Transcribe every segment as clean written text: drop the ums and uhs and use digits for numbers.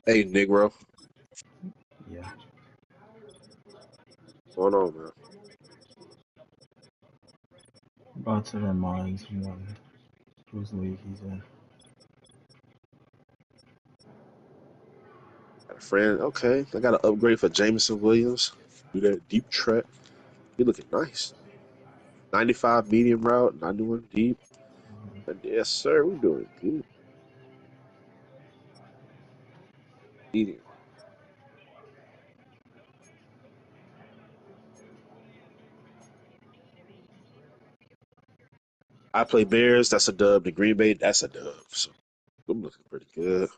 Hey, Negro. Yeah. What's going on, man? About to remind someone whose league he's in. Got a friend. Okay, I got an upgrade for Jameson Williams. Do that deep track. He looking nice. 95 medium route, 91 deep. And yes, sir, we doing good. Medium. I play Bears. That's a dub. The Green Bay. That's a dub. So I'm looking pretty good.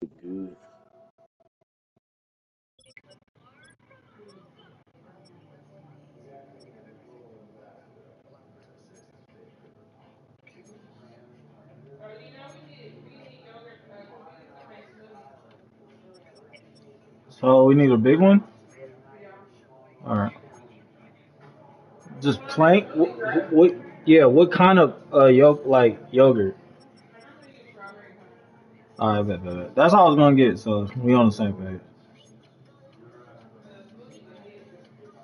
Pretty good. So we need a big one. All right. Just plain. What? Yeah. What kind of like yogurt? All right, bet. That's all I was gonna get. So we on the same page.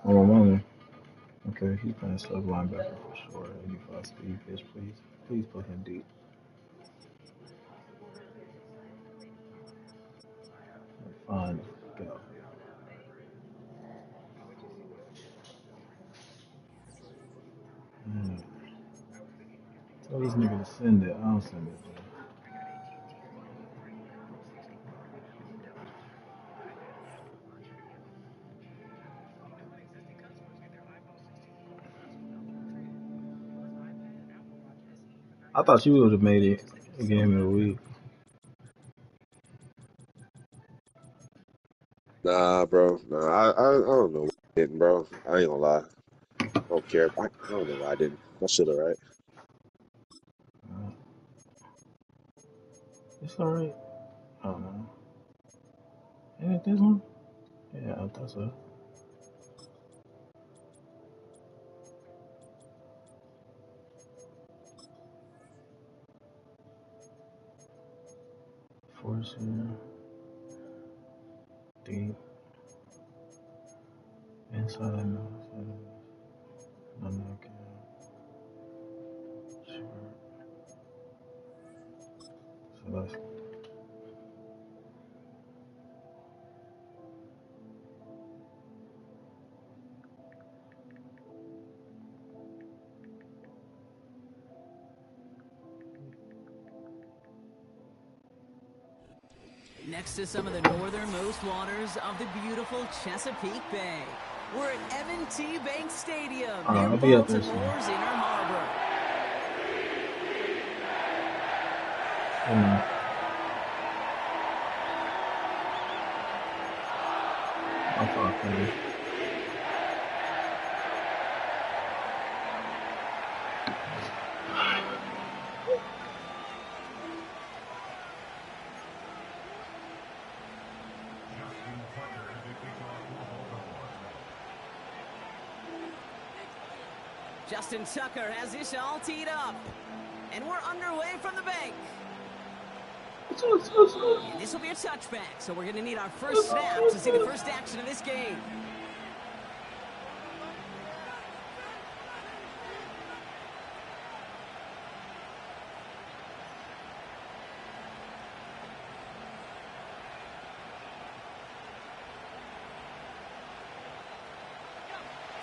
Oh, my money. Okay, he's playing slug linebacker for sure. 85 speed pitch, please. Please put him deep. Fine. Go. Mm. Tell these niggas to send it. I don't send it. Bro. I thought you would have made it a game of the week. Nah, bro. Nah, I don't know why I didn't, bro. I ain't gonna lie. I don't care. I don't know why I didn't. I should have, right? Uh, it's alright. I don't know. Ain't it this one? Yeah, I thought so. Force here. Deep. Inside. No. No, okay. Short. So that's Next to some of the northernmost waters of the beautiful Chesapeake Bay, we're at M&T Bank Stadium near I'll be at this one. Baltimore's Inner Harbor. I thought maybe. Justin Tucker has this all teed up. And we're underway from the bank. And this will be a touchback, so we're going to need our first snap to see the first action of this game.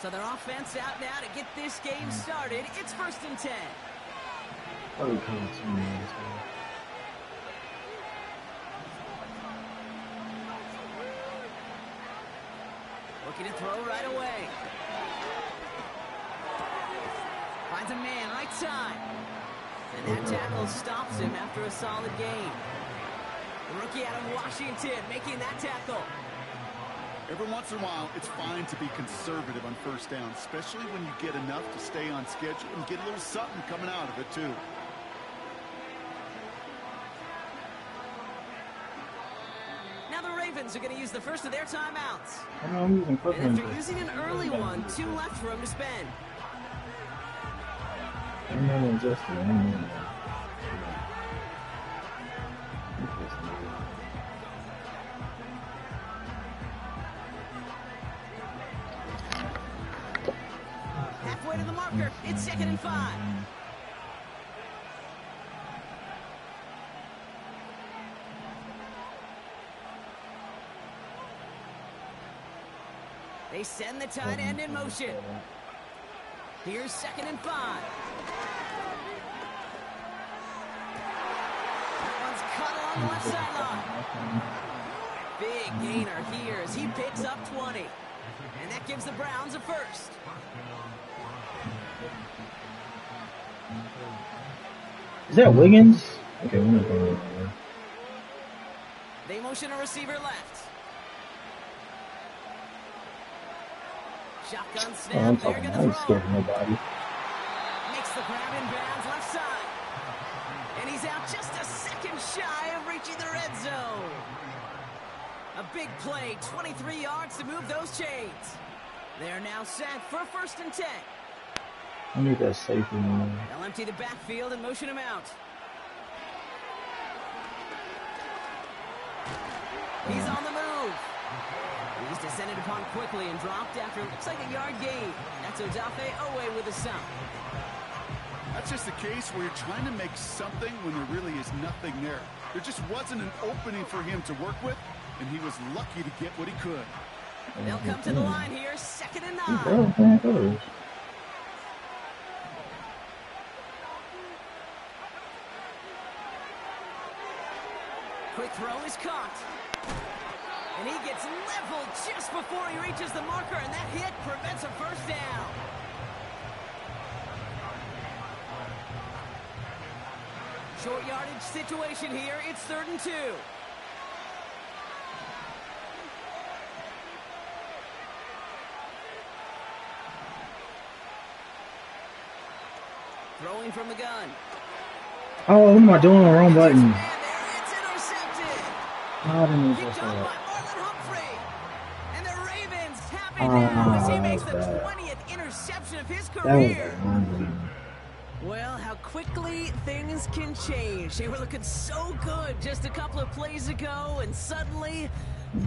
So their offense out now to get this game started. It's 1st and 10. Probably coming to me as well. Looking to throw right away. Finds a man, right side. And that tackle stops him after a solid gain. The rookie out of Washington making that tackle. Every once in a while, it's fine to be conservative on 1st down, especially when you get enough to stay on schedule and get a little something coming out of it, too. Now the Ravens are going to use the first of their timeouts. I'm using And after using an early one, 2 left for him to spend. I'm not adjusted. Halfway to the marker. It's 2nd and 5. They send the tight end in motion. Here's 2nd and 5. That one's cut along the left sideline. Big gainer here as he picks up 20. And that gives the Browns a first. Is that Wiggins? Okay, we're not going there. They motion a receiver left. Shotgun Oh, snap. I'm They're talking. going I to ain't throw. scared of nobody. Makes the grab in bounds left side. And he's out just a second shy of reaching the red zone. A big play, 23 yards to move those chains. They are now set for 1st and 10. I need that safety, man. They'll empty the backfield and motion him out. He's on the move. He's descended upon quickly and dropped after looks like a yard gain. That's Odafe Owe with a stop. That's just a case where you're trying to make something when there really is nothing there. There just wasn't an opening for him to work with, and he was lucky to get what he could. They'll come to the line here, 2nd and 9. Oh, man, Quick throw is caught. And he gets leveled just before he reaches the marker, and that hit prevents a first down. Short yardage situation here. It's 3rd and 2. Throwing from the gun. Oh, what am I doing? The wrong button. And there, it's intercepted. I didn't even Picked say up by that. Marlon Humphrey. And the Ravens happy now as he makes the that 20th interception of his was career. wrong. Well, how quickly things can change. They were looking so good just a couple of plays ago, and suddenly,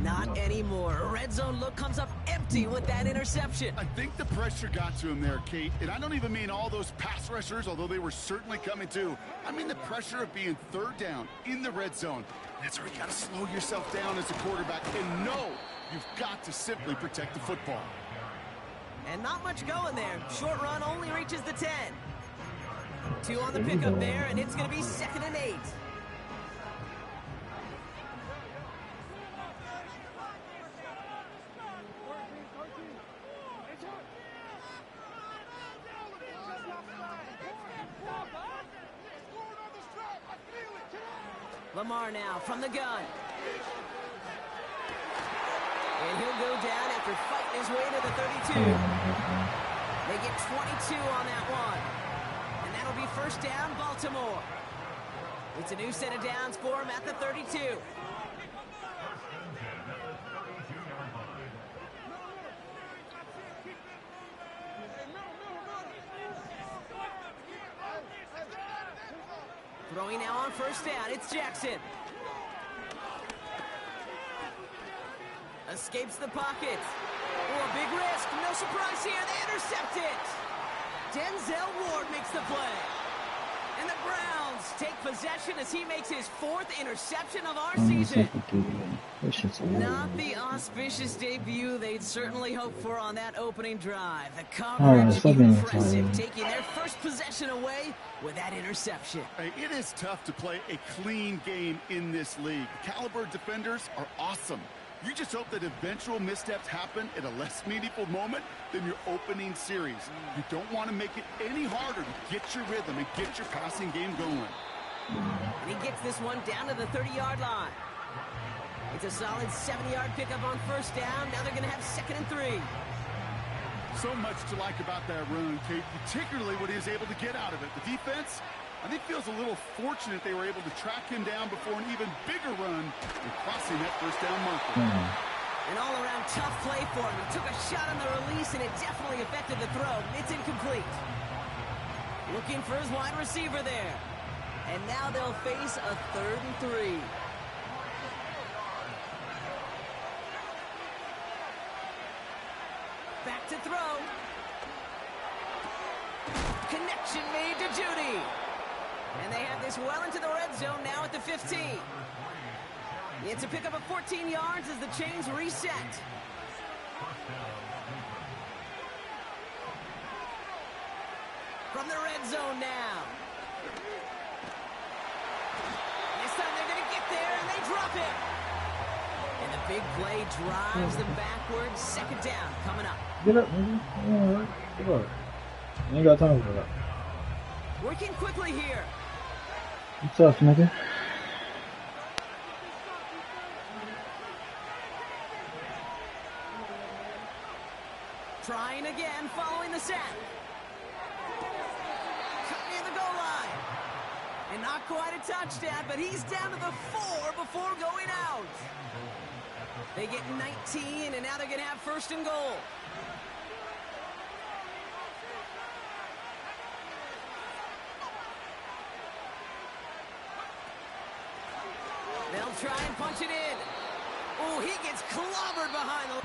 not anymore. A red zone look comes up empty with that interception. I think the pressure got to him there, Kate. And I don't even mean all those pass rushers, although they were certainly coming too. I mean the pressure of being 3rd down in the red zone. That's where you got to slow yourself down as a quarterback and know you've got to simply protect the football. And not much going there. Short run only reaches the 10. 2 on the pickup there, and it's going to be 2nd and 8. Lamar now from the gun. And he'll go down after fighting his way to the 32. They get 22 on that one. And that'll be 1st down, Baltimore. It's a new set of downs for him at the 32. Throwing now on 1st down, it's Jackson. Escapes the pocket. Oh, a big risk. No surprise here. They intercept it. Denzel Ward makes the play. And the Browns take possession as he makes his 4th interception of our season. Not the auspicious debut they'd certainly hoped for on that opening drive. The coverage impressive, taking their first possession away with that interception. Hey, it is tough to play a clean game in this league. Caliber defenders are awesome. You just hope that eventual missteps happen at a less meaningful moment than your opening series. You don't want to make it any harder to get your rhythm and get your passing game going. And he gets this one down to the 30-yard line. It's a solid 70-yard pickup on 1st down. Now they're going to have 2nd and 3. So much to like about that run, Kate, particularly what he was able to get out of it. The defense, I think, feels a little fortunate they were able to track him down before an even bigger run and crossing that 1st down marker. An all-around tough play for him. He took a shot on the release, and it definitely affected the throw. It's incomplete. Looking for his wide receiver there. And now they'll face a 3rd and 3. to throw. Connection made to Judy. And they have this well into the red zone now at the 15. It's a pickup of 14 yards as the chains reset. From the red zone now. This time they're going to get there, and they drop it. And the big play drives them backwards. Second down coming up. Get up, nigga. All right. Get up. You ain't got time for that. Working quickly here. You tough, nigga. Trying again, following the sack. Cut near the goal line. And not quite a touchdown, but he's down to the 4 before going out. They get 19, and now they're going to have first and goal. They'll try and punch it in. Oh, he gets clobbered behind the...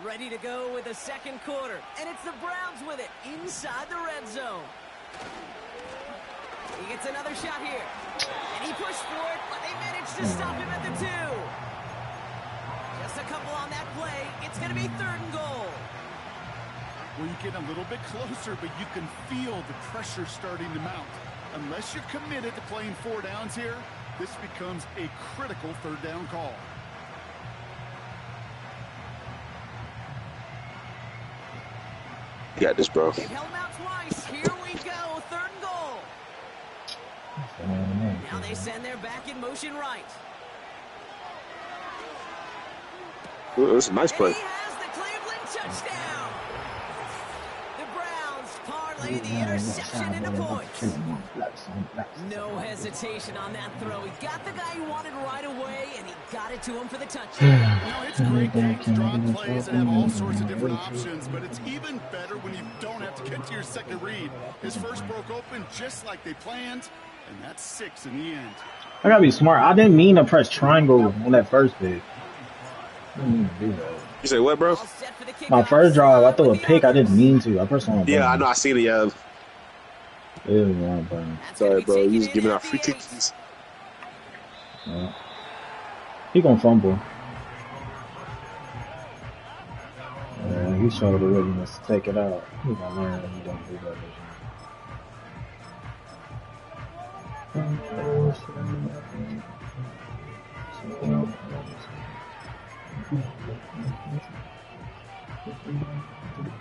Ready to go with the second quarter. And it's the Browns with it inside the red zone. He gets another shot here. And he pushed for it, but they managed to stop him at the 2. Just a couple on that play. It's going to be third and goal. Well, you get a little bit closer, but you can feel the pressure starting to mount. Unless you're committed to playing 4 downs here, this becomes a critical third down call. You got this, bro. They've held him out twice. Here we go. Third and goal. Now they send their back in motion right. Ooh, that's a nice play. And he has the Cleveland touchdown. The Browns parlay the interception into points. No hesitation on that throw. He got the guy he wanted right away, and he got it to him for the touchdown. You know, it's great games, drawn plays, and have all sorts of different options, but it's even better when you don't have to get to your second read. His first broke open just like they planned, and that's 6 in the end. I gotta be smart. I didn't mean to press triangle on that first pick. I didn't mean to do that. You say what, bro? My first drive, I threw a pick. I didn't mean to. I pressed on. Yeah, I know. I seen it. Yeah. Sorry, bro. You just giving out free cookies. Yeah. He gonna fumble. Yeah, he showed the willingness to take it out. He gonna learn that he don't do that.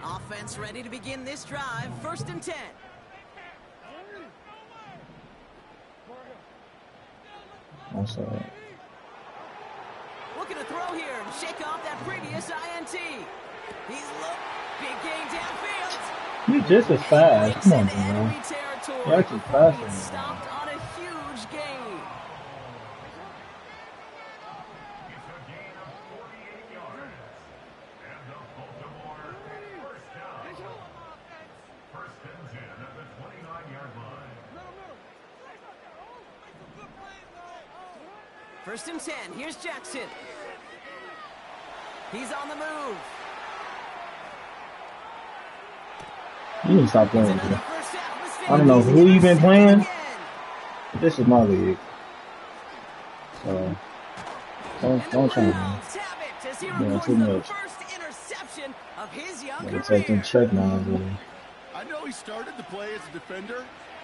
Offense ready to begin this drive. First and 10. Looking to throw here and shake off that previous INT. He's big gain downfield. He's just as fast. Come on, man. You're actually faster than Stopped on a huge gain. First and 10. Here's Jackson. He's on the move. You need to stop playing with you. I don't know who you've been playing. This is my league. So don't try me. Yeah, too much. Gotta take them check now, really. I know he started to play as a defender,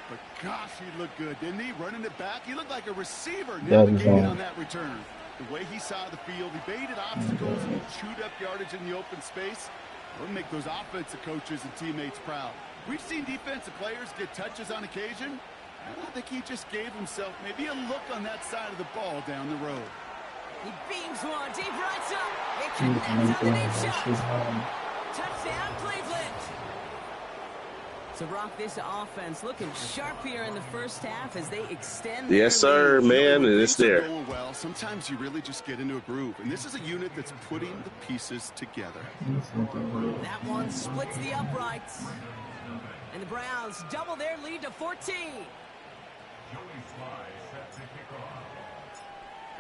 but gosh, he looked good, didn't he? Running it back, he looked like a receiver navigating on that return. The way he saw the field, he baited obstacles and he chewed up yardage in the open space. It'll make those offensive coaches and teammates proud. We've seen defensive players get touches on occasion. I think he just gave himself maybe a look on that side of the ball down the road. He beams one deep right side. It connects on the deep shot. Touchdown, Cleveland. So, Brock, this offense looking sharp here in the first half as they extend Yes, sir, their lead. man, When and it's things are there. going well, sometimes you really just get into a groove. And this is a unit that's putting the pieces together. That one splits the uprights. And the Browns double their lead to 14.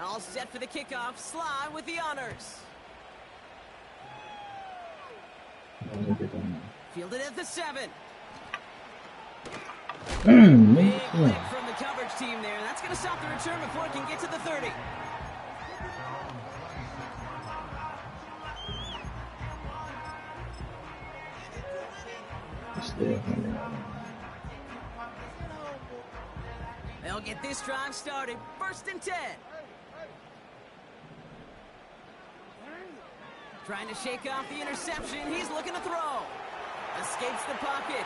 All set for the kickoff. Sly with the honors. Fielded at the 7. Big lick from the coverage team there. That's going to stop the return before it can get to the 30. They'll get this drive started. 1st and 10. Trying to shake off the interception. He's looking to throw. Escapes the pocket.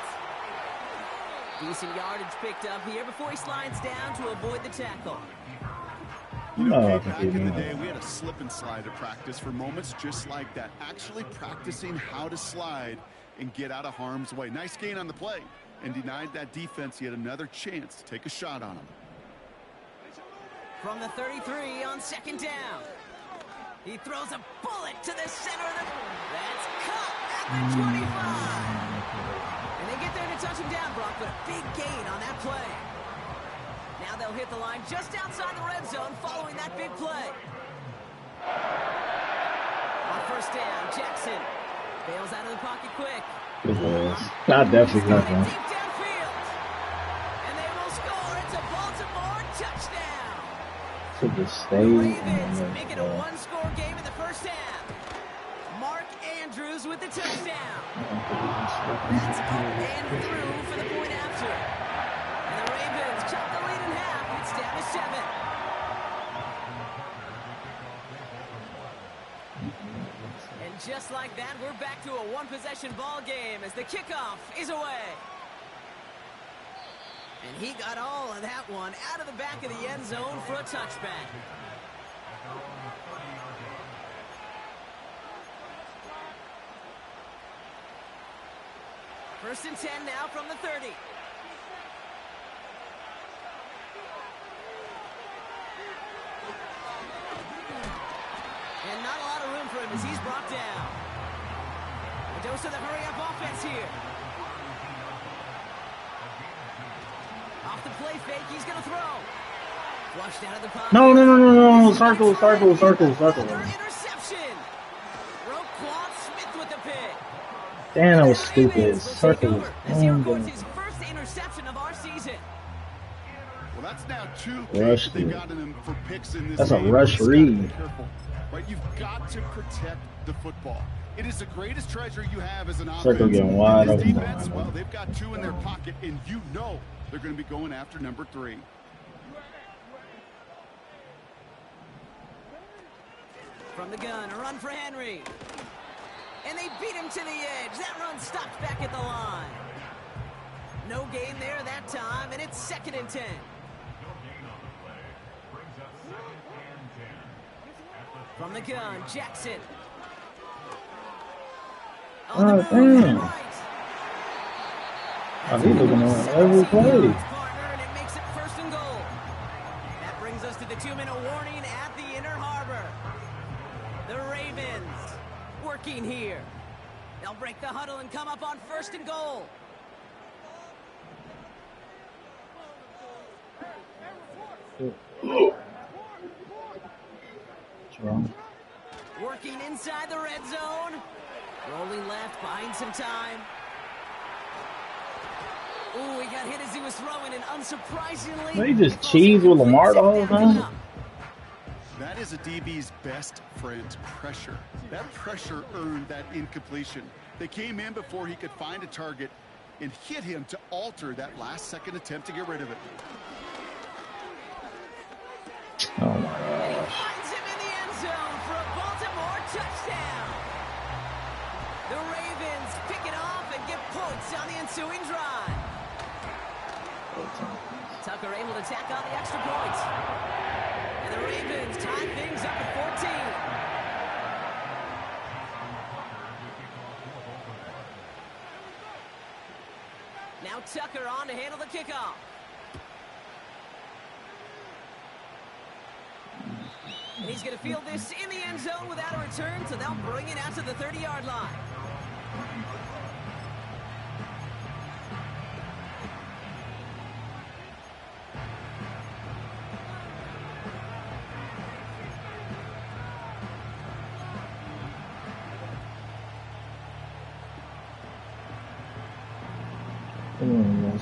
Decent yardage picked up here before he slides down to avoid the tackle. You know, back in the day, we had a slip and slide at practice for moments just like that. Actually practicing how to slide and get out of harm's way. Nice gain on the play. And denied that defense yet another chance to take a shot on him. From the 33 on 2nd down. He throws a bullet to the center of the... That's caught at the 25. And they get there to touch him down, Brock, but a big gain on that play. Now they'll hit the line just outside the red zone following that big play. On 1st down, Jackson bails out of the pocket quick. I definitely got one. Deep downfield. And they will score. It's a Baltimore touchdown. To the The stage. Ravens make it a one-score game in the 1st half. Mark Andrews with the touchdown. That's up and through for the point after. And the Ravens cut the lead in half. It's down to 7. And just like that, we're back to a one-possession ball game as the kickoff is away. And he got all of that one out of the back of the end zone for a touchback. First and 10 now from the 30. And not a lot of room for him as he's brought down. A dose of the hurry-up offense here. Off the play fake, he's going to throw. Flushed out of the pocket. No. Circle. Another interception. Roquan Smith with the pick. Damn, that was stupid. Circle. As he records his first interception of our season. Well, that's now 2 Rush picks they've read. gotten him for picks in this That's a game. rush Just gotta be read. careful, right? You've got to protect the football. It is the greatest treasure you have as an offense. Circle getting wide And this open. defense, well, they've got 2 in their pocket, and you know they're going to be going after number 3. From the gun, a run for Henry. And they beat him to the edge. That run stopped back at the line. No gain there that time, and it's 2nd and 10. From the gun, Jackson. On the move, damn. right. Oh, he's looking at every play. Partner, and it makes it 1st and goal. That brings us to the 2-minute warning at the Inner Harbor. The Ravens working here. They'll break the huddle and come up on 1st and goal. What's wrong? Working inside the red zone. Rolling left, buying some time. Ooh, he got hit as he was throwing, and unsurprisingly... They just cheese with Lamar the whole time? That is a DB's best friend, pressure. That pressure earned that incompletion. They came in before he could find a target and hit him to alter that last-second attempt to get rid of it. Oh my And he gosh. finds him in the end zone for a Baltimore touchdown. The Ravens pick it off and get points on the ensuing drive. Tucker able to tack on the extra points. And the Ravens tie things up at 14. Tucker on to handle the kickoff. And he's going to field this in the end zone without a return, so they'll bring it out to the 30-yard line. And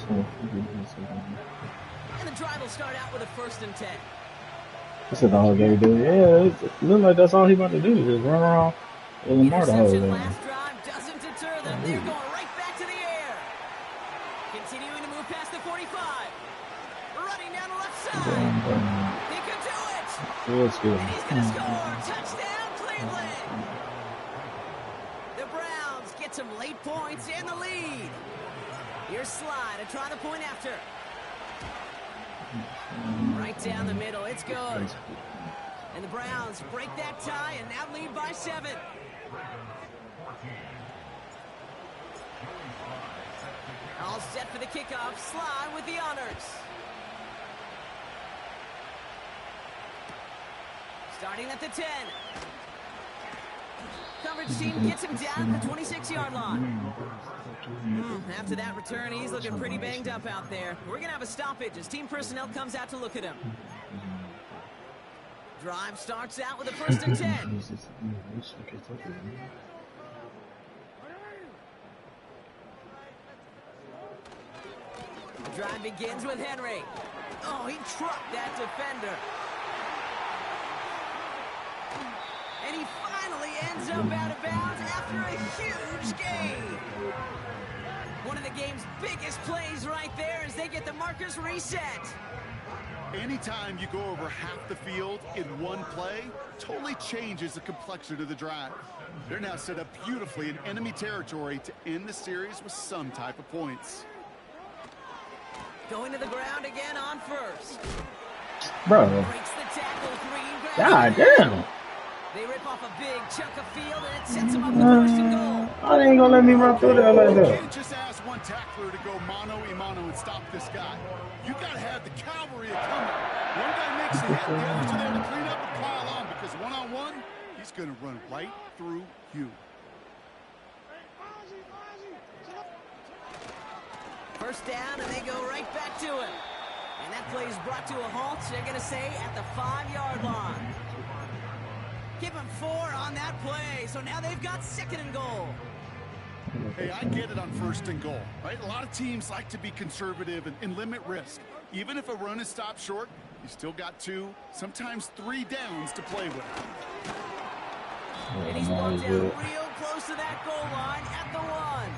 the drive will start out with a 1st and 10. This is all they do. Yeah, it looks like that's all he about to do. Just run around with Lamar the whole Interception last drive doesn't deter them. They're going right back to the air. Continuing to move past the 45. Running down the left side. He could do it. And he's going to score. Touchdown, Cleveland. The Browns get some late points in the lead. Here's Slye to try the point after. Right down the middle. It's good. And the Browns break that tie and now lead by 7. All set for the kickoff. Slye with the honors. Starting at the 10. Coverage team gets him down at the 26-yard line. After that return, he's looking pretty banged up out there. We're going to have a stoppage as team personnel comes out to look at him. Drive starts out with a 1st and 10. The drive begins with Henry. Oh, he trucked that defender. And he finally ends up out of bounds after a huge gain. One of the game's biggest plays right there as they get the markers reset. Anytime you go over half the field in one play, totally changes the complexion of the drive. They're now set up beautifully in enemy territory to end the series with some type of points. Going to the ground again on 1st. Bro. Breaks the tackle. Green. God damn. They rip off a big chunk of field, and it sets them up with 1st and goal. I ain't gonna let me run through there like You that. can't just ask one tackler to go mano-a-mano and stop this guy. You got to have the cavalry coming. One guy makes the hit, the others are there to clean up and pile on, because one-on-one, he's going to run right through you. 1st down, and they go right back to it. And that play is brought to a halt, they're going to say, at the 5-yard line. Give him 4 on that play, so now they've got 2nd and goal. Hey, I get it on 1st and goal, right? A lot of teams like to be conservative and limit risk. Even if a run is stopped short, you still got 2, sometimes 3 downs to play with. And he's brought down real close to that goal line at the 1.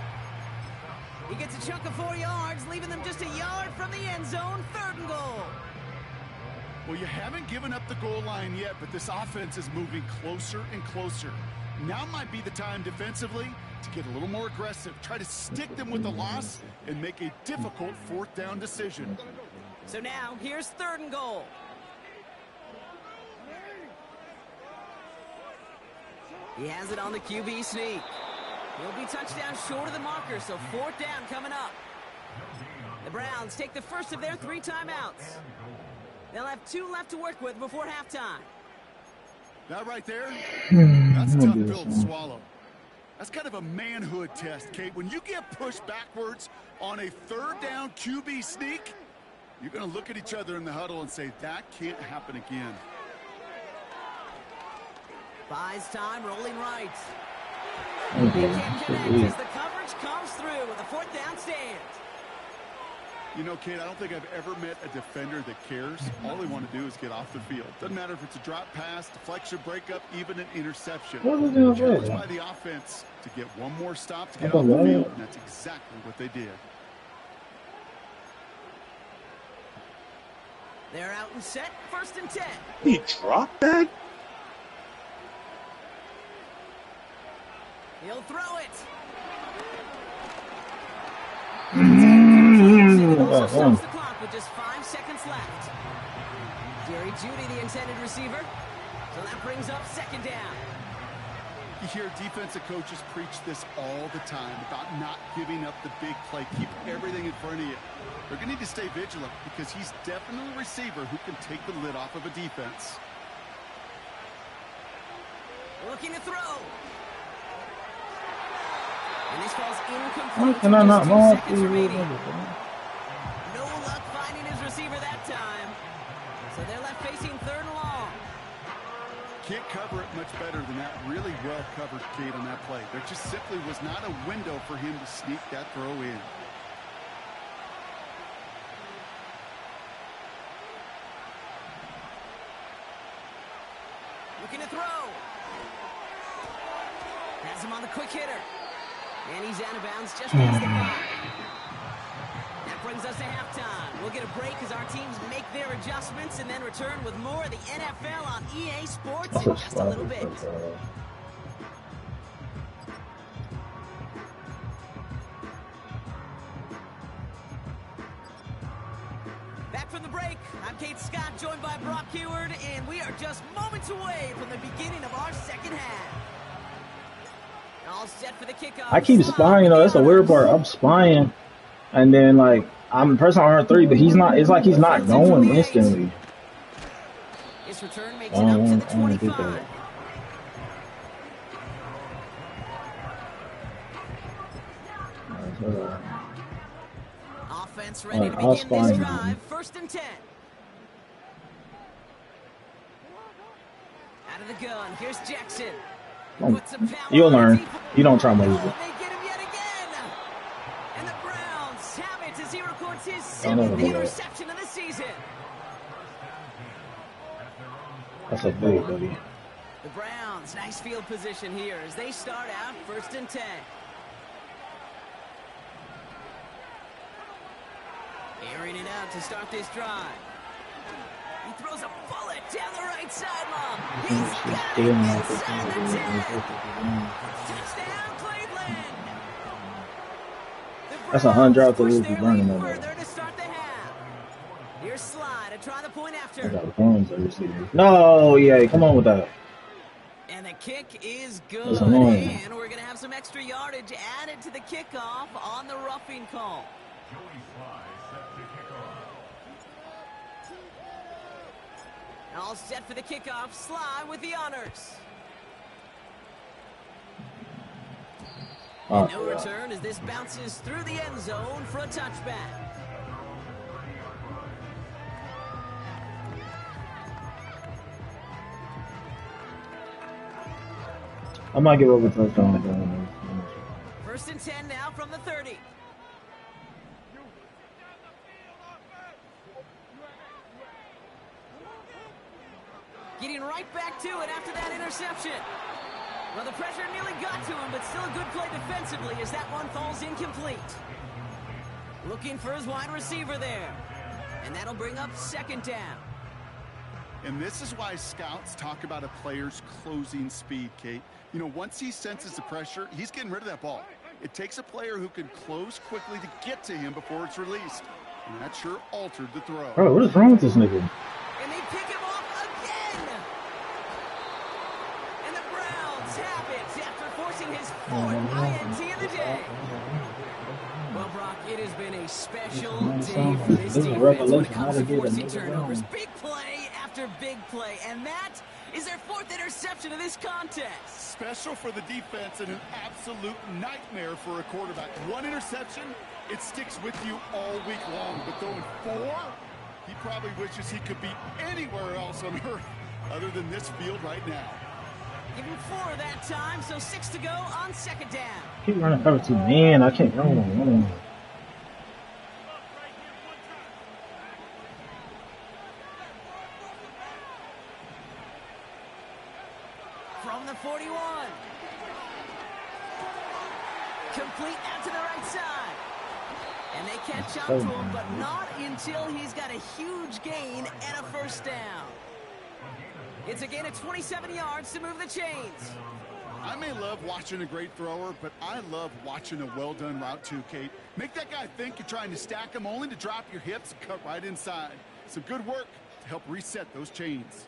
He gets a chunk of 4 yards, leaving them just a yard from the end zone. 3rd and goal. Well, you haven't given up the goal line yet, but this offense is moving closer and closer. Now might be the time defensively to get a little more aggressive, try to stick them with the loss, and make a difficult 4th down decision. So now, here's 3rd and goal. He has it on the QB sneak. He'll be touchdown short of the marker, so 4th down coming up. The Browns take the first of their 3 timeouts. They'll have 2 left to work with before halftime. That right there, that's a tough pill to swallow. That's kind of a manhood test, Kate. When you get pushed backwards on a 3rd down QB sneak, you're going to look at each other in the huddle and say, that can't happen again. Buys time, rolling right. He can't connect as the coverage comes through with a 4th down stand. You know, Kate, I don't think I've ever met a defender that cares. All they want to do is get off the field. Doesn't matter if it's a drop pass, deflection, breakup, even an interception. Challenged by the offense to get one more stop to get off the field, and that's exactly what they did. They're out and set. 1st and 10. He dropped that? He'll throw it. Stops the clock with just 5 seconds left. Jerry Jeudy, the intended receiver. So that brings up 2nd down. You hear defensive coaches preach this all the time about not giving up the big play. Keep everything in front of you. They're going to need to stay vigilant because he's definitely a receiver who can take the lid off of a defense. Looking to throw. And this falls incomplete. Why can I not know? No luck finding his receiver that time. So they're left facing 3rd and long. Can't cover it much better than that. Really well covered, Kate, on that play. There just simply was not a window for him to sneak that throw in. Looking to throw. Has him on the quick hitter. And he's out of bounds just past the 5. That brings us to halftime. We'll get a break as our teams make their adjustments and then return with more of the NFL on EA Sports in just a little bit. Back from the break, I'm Kate Scott, joined by Brock Huard, and we are just moments away from the beginning of our second half. All set for the kickoff. I keep spying though. That's the weird part. I'm spying, and then like I'm pressing R3, but he's not. It's like he's not going instantly. His return makes it up to the 25. Offense ready to begin this drive. 1st and 10. Out of the gun. Here's Jackson. You'll learn. You don't try to move it. They get him yet again. And the Browns have it as he records his 7th interception of the season. That's a big, buddy. The Browns, nice field position here as they start out 1st and 10. Airing it out to start this drive. He throws a bullet down the right sideline. He's got it inside the 10. Touchdown, Cleveland. That's a 100 to lose the running further to start the half. Here's Sly to try the point after. I got the phones over here. No, yeah, come on with that. And the kick is good. And we're going to have some extra yardage added to the kickoff on the roughing call. All set for the kickoff. Sly with the honors. And no return as this bounces through the end zone for a touchback. I might give over a touchdown. 1st and 10 now from the 30. Getting right back to it after that interception. Well, the pressure nearly got to him, but still a good play defensively as that one falls incomplete. Looking for his wide receiver there. And that'll bring up 2nd down. And this is why scouts talk about a player's closing speed, Kate. You know, once he senses the pressure, he's getting rid of that ball. It takes a player who can close quickly to get to him before it's released. And that sure altered the throw. Bro, what is wrong with this nigga? And they pick him off again. And the Browns have it after forcing his 4th INT of the day. Well, Brock, it has been a special day for this defense when it comes to forcing turnovers. Big play after big play, and that is their 4th interception of this contest. Special for the defense and an absolute nightmare for a quarterback. 1 interception, it sticks with you all week long, but going 4, he probably wishes he could be anywhere else on earth other than this field right now. Give him 4 that time, so 6 to go on 2nd down. Keep running cover 2, man. I can't run. From the 41. Complete out to the right side. And they catch up to him, but not until he's got a huge gain and a 1st down. It's a gain of 27 yards to move the chains. I may love watching a great thrower, but I love watching a well-done route too, Kate. Make that guy think you're trying to stack him only to drop your hips and cut right inside. Some good work to help reset those chains.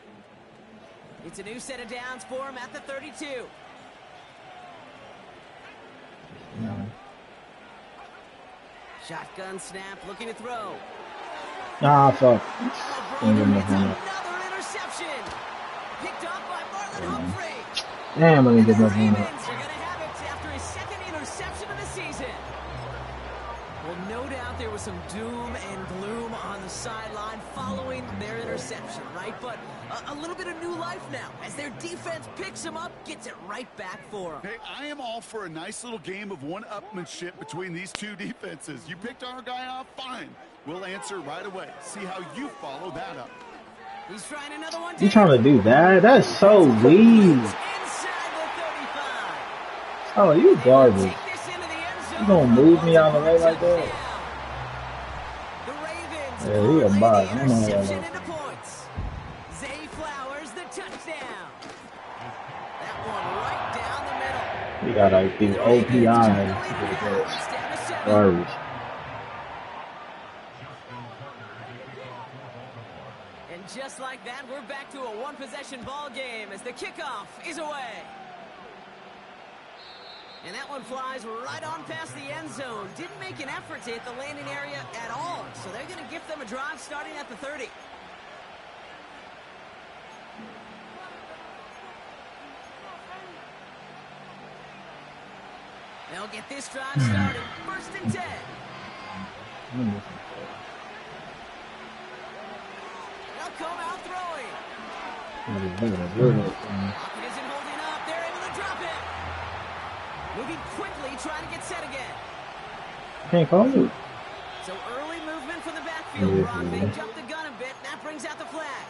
It's a new set of downs for him at the 32. Shotgun snap, looking to throw. Nah, fuck. Another interception. Picked up by Marlon Humphrey. Damn, I didn't get The nothing. Ravens are going to have it after his second interception of the season. Well, no doubt there was some doom and gloom on the sideline following their interception, right? But a little bit of new life now as their defense picks him up, gets it right back for him. Hey, I am all for a nice little game of one-upmanship between these two defenses. You picked our guy off, fine. We'll answer right away. See how you follow that up. He's trying another one. You trying to do that? That's so weak. Oh, you garbage. You gonna move me out of the way like that? Yeah, he a bot. I don't know what Zay Flowers, the touchdown. That one right down the middle. he got like these OPIs. Garbage. And just like that, we're back to a one-possession ball game as the kickoff is away. And that one flies right on past the end zone. Didn't make an effort to hit the landing area at all. So they're going to give them a drive starting at the 30. They'll get this drive started. First and 10. They'll come out throwing. Isn't holding up. They're able to drop it. Moving quickly, trying to get set again. Can't call it. So early movement from the backfield, Brock. They jumped the gun a bit. That brings out the flag.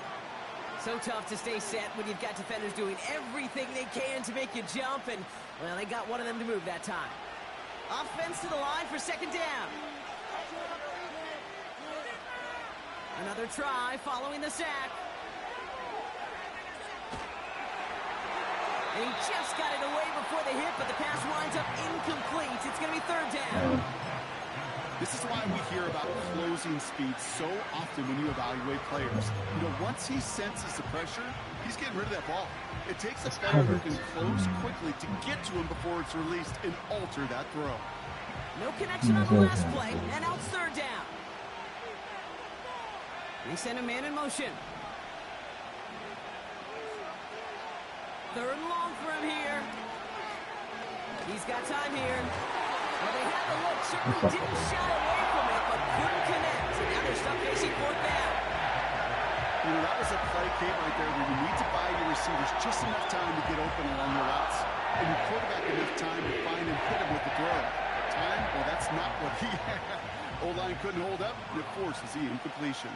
So tough to stay set when you've got defenders doing everything they can to make you jump. And, well, they got one of them to move that time. Offense to the line for second down. Another try following the sack. And he just got it away before the hit, but the pass winds up incomplete. It's going to be third down. This is why we hear about closing speed so often when you evaluate players. You know, once he senses the pressure, he's getting rid of that ball. It takes a player who can close quickly to get to him before it's released and alter that throw. No connection on the last play, and out third down. They send a man in motion. Third and long for him here. He's got time here. Well, they had the look, certainly didn't shy away from it, but couldn't connect. And now they're stuck facing fourth down. You know, that was a play, Kate, right there where you need to buy your receivers just enough time to get open along your routes. And your quarterback enough time to find and hit him with the throw. Time? Well, that's not what he had. O-line couldn't hold up, and it forces the incompletion.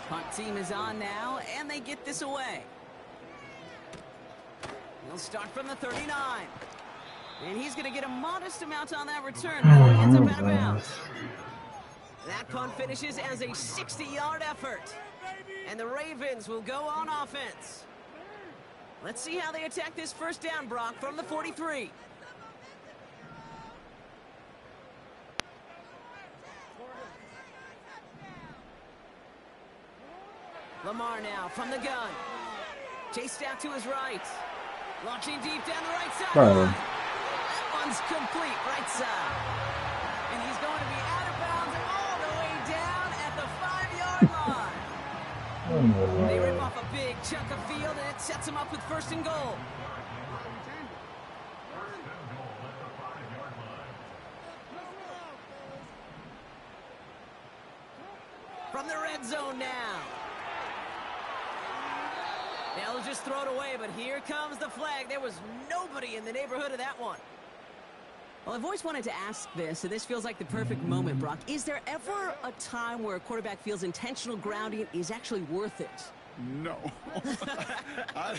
Punt team is on now, and they get this away. He'll start from the 39. And he's going to get a modest amount on that return before he ends up out of bounds. That punt finishes as a 60-yard effort. And the Ravens will go on offense. Let's see how they attack this first down, Brock, from the 43. Lamar now from the gun. Chased out to his right. Launching deep down the right side. That one's complete right side. And he's going to be out of bounds all the way down at the 5-yard line. They rip off a big chunk of field, and it sets him up with first and goal. From the red zone now. They'll just throw it away, but here comes the flag. There was nobody in the neighborhood of that one. Well, I've always wanted to ask this, and this feels like the perfect moment, Brock. Is there ever a time where a quarterback feels intentional grounding is actually worth it? No. I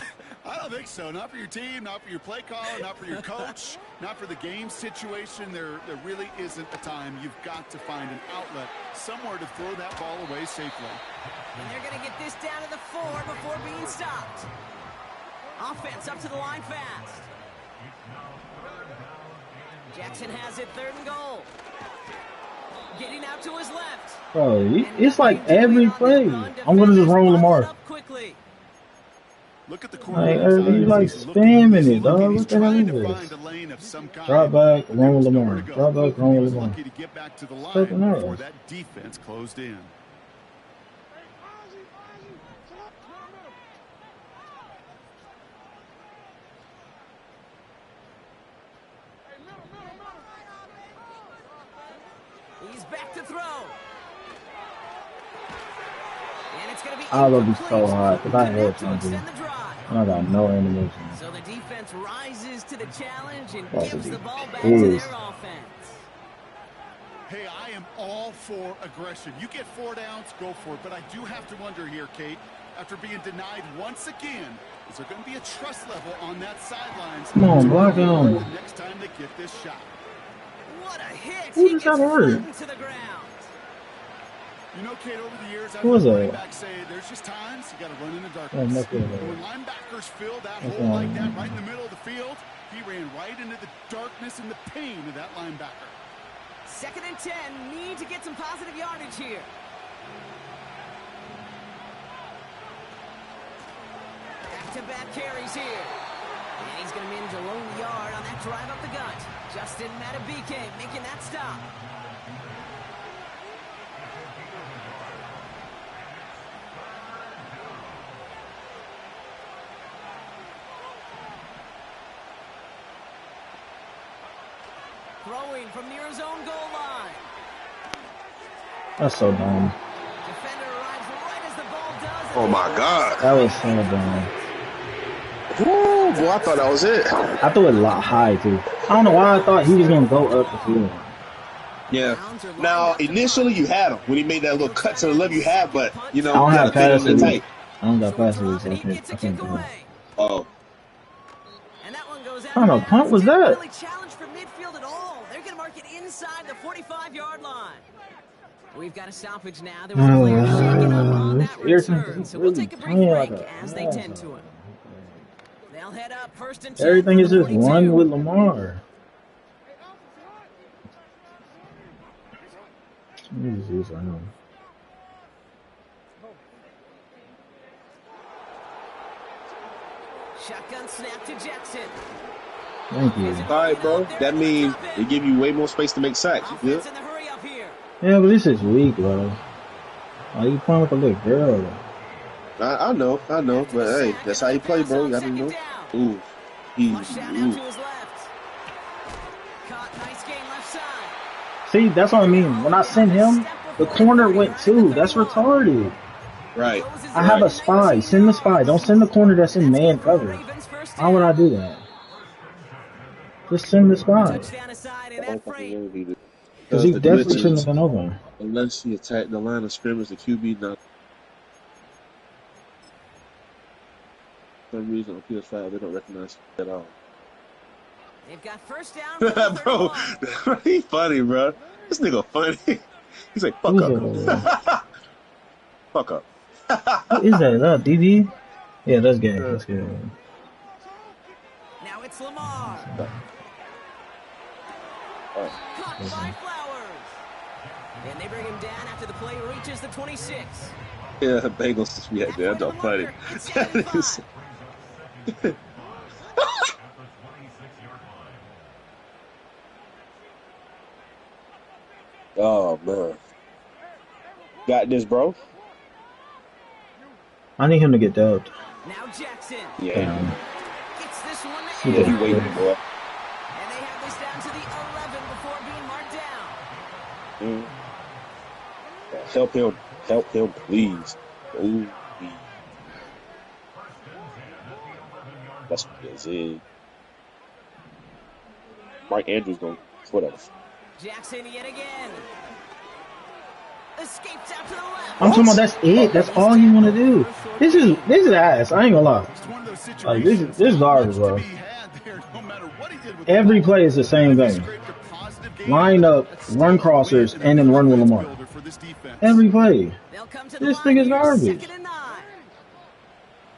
don't think so. Not for your team, not for your play caller, not for your coach, not for the game situation. There really isn't a time. You've got to find an outlet, somewhere to throw that ball away safely. And they're going to get this down to the 4 before being stopped. Offense up to the line fast. Jackson has it, third and goal. Getting out to his left. Bro, it's like every play. I'm going to just roll Lamar. Look at the Like, quarterback's he's like eyes. He's looking, spamming he's it, dog. looking, he's What the hell trying is to this? find a lane of some kind. Drop back, But there run was with nowhere Lamar. to go. Drop back, run He with was Lamar. lucky to get back to the line Something before else. that defense closed in. He's back to throw. And it's going to be I love this so incomplete. hard because I Enough hate to something. extend the drive. I got no animation. So the defense rises to the challenge and That gives would the be ball back to pissed. their offense. Hey, I am all for aggression. You get 4 downs, go for it. But I do have to wonder here, Kate, after being denied once again, is there going to be a trust level on that sidelines? Come on, block him. The next time they get this shot. What a hit! Who He just gets got hurt? flattened to the ground. You know, Kate, over the years, I've Who was heard that? running backs say there's just times you got to run in the Oh, darkness. that's good. And when linebackers fill that That's hole like wrong. that right in the middle of the field, he ran right into the darkness and the pain of that linebacker. 2nd and 10. Need to get some positive yardage here. Back-to-back carries here. And he's going to manage a lone yard on that drive up the gut. Justin Matabike making that stop. Throwing from near his own goal line. That's so dumb. Defender arrives right as the ball does. Oh my God. That was so dumb. Woo, boy, I thought that was it. I threw it a lot high, too. I don't know why I thought he was going to go up the field. Yeah. Now, initially, you had him when he made that little cut to the left. You had, but you know, I don't you have gotta fit him in passes. tight. I don't got passes, so I He can't gets a do kick it. away. Oh, And that one goes out. What kind of punt was Didn't that? really challenge for midfield at all. They're going to mark it inside the 45-yard line. We've got a stoppage now. There was a player shaking up on that return. So we'll take a brief break as they tend to it. They'll head up 1st and 10. Everything is from the just 42. run with Lamar. Jesus, I know. Shotgun snap to Jackson. Thank you. all right, bro. That means they give you way more space to make sacks. You good? Offense in the hurry up here. Yeah, but this is weak, bro. Why you playing with a little girl? I know, but hey, that's how you play, bro. You gotta know. Ooh, Flush out now to ooh. his left. Caught, nice game left side. See, that's what I mean. When I sent him, the corner went too. That's retarded. Right. I have a spy. Send the spy. Don't send the corner that's in man cover. Why would I do that? Just send the spy. Touchdown aside in that frame. Because he definitely shouldn't have been open. Unless he attacked the line of scrimmage, the QB not. For some reason on PS5 they don't recognize it at all. They've got first down. Bro, he funny, bro. This nigga funny. He's like, fuck up. Fuck up. What is that? Is that DB? Yeah, that's good. That's good. Now it's Lamar. Caught by Flowers. And they bring him down after the play reaches the 26. Yeah, Bengals. Yeah, that's not funny. That is. Oh man, got this, bro. I need him to get dubbed. Now Jackson. Yeah, Gets this one to He yeah, did. he end. waiting, boy. And they have this down to the 11 before being marked down. Help him, please. Ooh, that's what it is. Mark Andrews going whatever. Jackson yet again. Escapes out to the left. I'm talking about that's it. That's all you want to do. This is ass. I ain't gonna lie. It's one of those Like situations. this is garbage, To bro. be had there, no matter what he did with Every the ball. play is the same thing. Scraped a positive game. Line up, That's run still a crossers, win and then run with offense Lamar. builder for this defense. Every play. They'll come to the This line thing is here, garbage. 2nd and 9.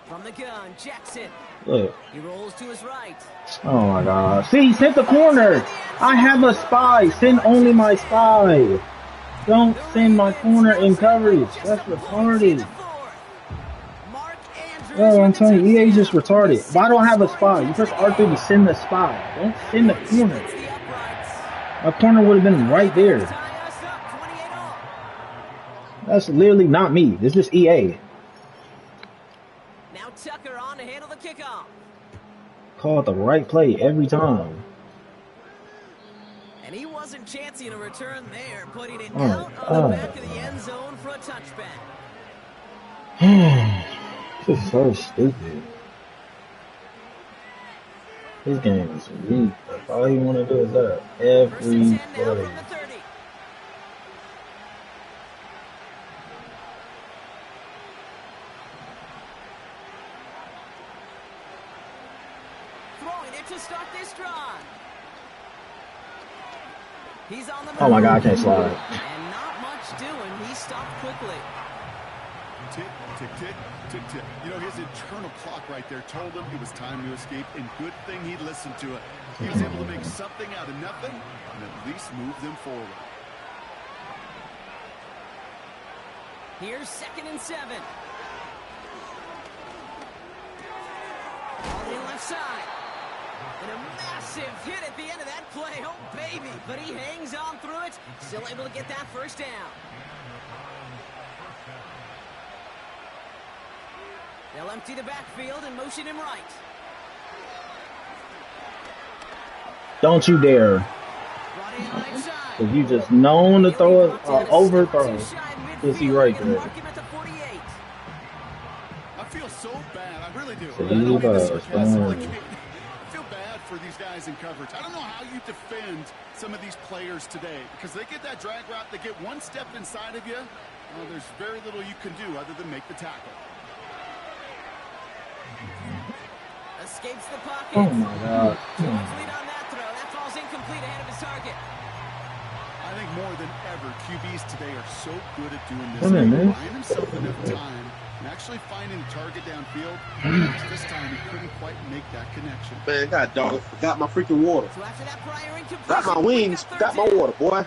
From the gun, Jackson. Look. He rolls to his right. Oh my god. See, send the corner. I have a spy. Send only my spy. Don't send my corner in coverage. That's retarded. Mark Oh, I'm telling you, EA just retarded. Why don't I have a spy? You press R3 to send the spy. Don't send the corner. My corner would have been right there. That's literally not me. This is EA. Now Tucker on to handle the kickoff. Call it the right play every time. And he wasn't chancing a return there, putting it out on the back of the end zone for a touchback. This is so stupid. This game is weak. All you want to do is that every play. To start this drive. He's on the move. Oh my God, I can't slide. And not much doing. He stopped quickly. Tick, tick, tick, tick, tick. You know, his internal clock right there told him it was time to escape, and good thing he listened to it. He was able to make something out of nothing and at least move them forward. Here's 2nd and 7. On the left side. And a massive hit at the end of that play. Oh, baby. But he hangs on through it. Still able to get that first down. They'll empty the backfield and motion him right. Don't you dare. Because you just known to throw it or overthrow. Is he right there? I feel so bad. I really do. So you for these guys in coverage. I don't know how you defend some of these players today because they get that drag route, they get one step inside of you. Well, there's very little you can do other than make the tackle. Escapes the pocket. Oh my God. Lead on that throw. That falls incomplete ahead of his target. I think more than ever, QBs today are so good at doing this. Buying himself enough time and actually finding a target downfield. This time he couldn't quite make that connection. Man, God dog, forgot my freaking water. So after that prior incompletion, Got my wings, got my water, boy.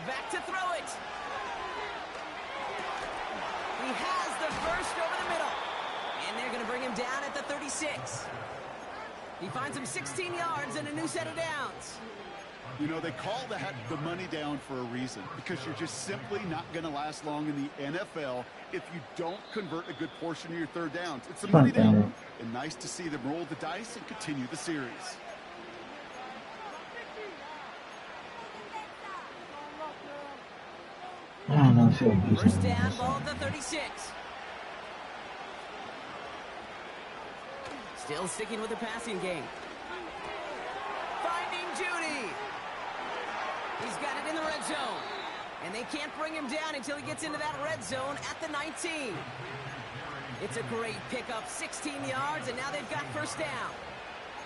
Back to throw it. He has the first over the middle. And they're going to bring him down at the 36. He finds him 16 yards and a new set of downs. You know, they call that the money down for a reason because you're just simply not going to last long in the NFL if you don't convert a good portion of your third downs. It's the money down. And nice to see them roll the dice and continue the series. First down, ball at the 36. Still sticking with the passing game. Finding Judy. He's got it in the red zone. And they can't bring him down until he gets into that red zone at the 19. It's a great pickup, 16 yards, and now they've got first down.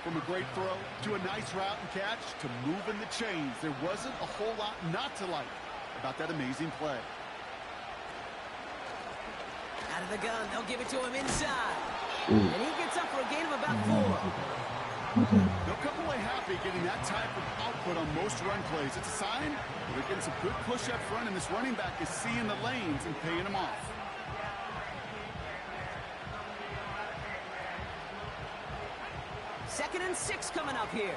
From a great throw to a nice route and catch to moving the chains, there wasn't a whole lot not to like about that amazing play. Out of the gun, they'll give it to him inside. And he gets up for a gain of about 4. They'll come away happy getting that type of output on most run plays. It's a sign that they're getting some good push up front, and this running back is seeing the lanes and paying them off. Second and 6 coming up here.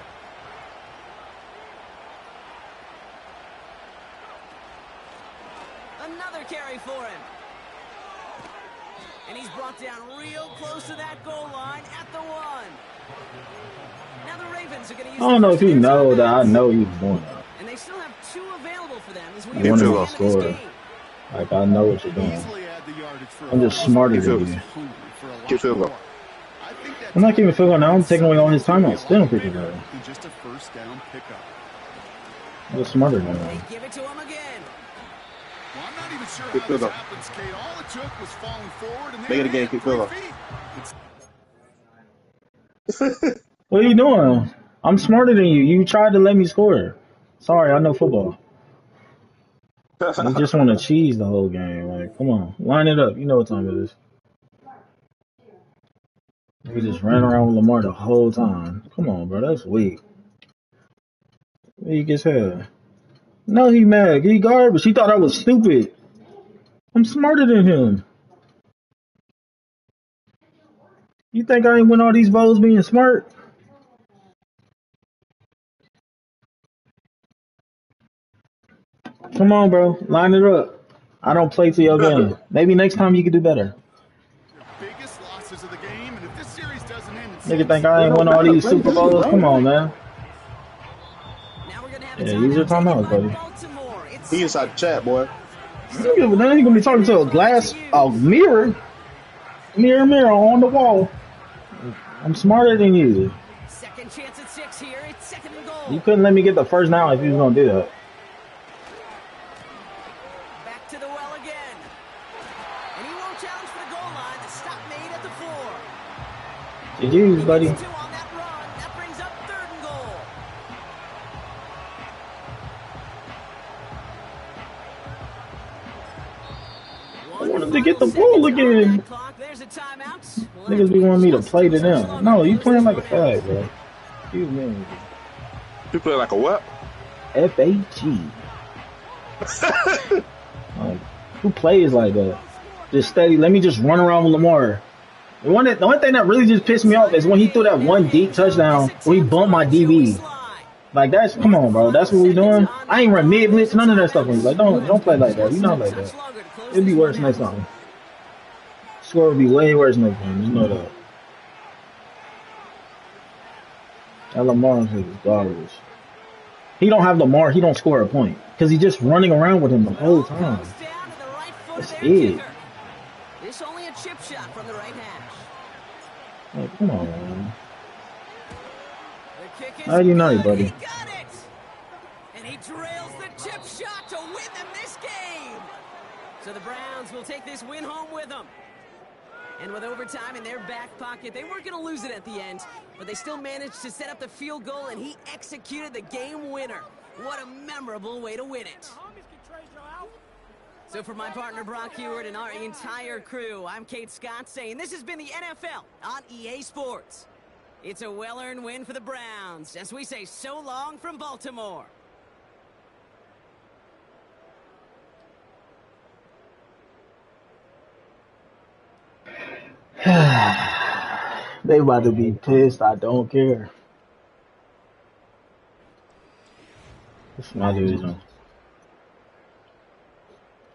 Another carry for him. And he's brought down real close to that goal line at the 1. Now the Ravens are going to use. I don't know if you know that I know he was doing that. And they still have 2 available for them as we I wanted to score. Like, I know what you're doing. I'm just smarter than you. Get field goal. I'm not giving field goal now. I'm taking away all his timeouts. Still don't pick it up. Just a first down pickup. I'm just smarter than They that. give it to him again. Well, I'm not even sure Kick how field this goal. happens, Kate. All it took was falling forward, and Make it again, kick field goal. What are you doing? I'm smarter than you. You tried to let me score. Sorry, I know football. You just want to cheese the whole game. Like, come on. Line it up. You know what time it is. We just ran around with Lamar the whole time. Come on, bro. That's weak. He gets hell. No, he mad. He garbage. He thought I was stupid. I'm smarter than him. You think I ain't win all these votes being smart? Come on, bro. Line it up. I don't play to your game. Maybe next time you can do better. Biggest losses of the game, and if this series doesn't end, Nigga think I ain't win all these Super Bowls? Come on, man. Yeah, use your timeout, buddy. He inside the chat, boy. Nigga, then he gonna be talking to a mirror. Mirror on the wall. I'm smarter than you. Second chance at 6 here. It's second and goal. You couldn't let me get the first down if you was gonna do that. Back to the well again. And he won't challenge for the goal line. The stop made at the 4. GG's, buddy. 2 on that run. That brings up third and goal. I wanted to get the ball again. There's a timeout. Niggas be wanting me to play to them. No, you playing like a fag, bro. You mean You play like a what? FAG. Like, who plays like that? Just steady. Let me just run around with Lamar. The only thing that really just pissed me off is when he threw that one deep touchdown where he bumped my DB. Like that's come on, bro. That's what we doing. I ain't run mid blitz, none of that stuff. Like don't play like that. You not like that. It'd be worse next time. Score would be way worse next time. You know that. That Lamar is garbage. He don't have Lamar. He don't score a point because he's just running around with him the whole time. That's it. This only a chip shot from the right hash. Like, come on, man. 99, buddy. He got it. And he trails the chip shot to win them this game. So the Browns will take this win home with them. And with overtime in their back pocket, they weren't going to lose it at the end, but they still managed to set up the field goal, and he executed the game winner. What a memorable way to win it. So for my partner Brock Heward and our entire crew, I'm Kate Scott saying this has been the NFL on EA Sports. It's a well-earned win for the Browns as we say so long from Baltimore. They about to be pissed. I don't care. It's my division.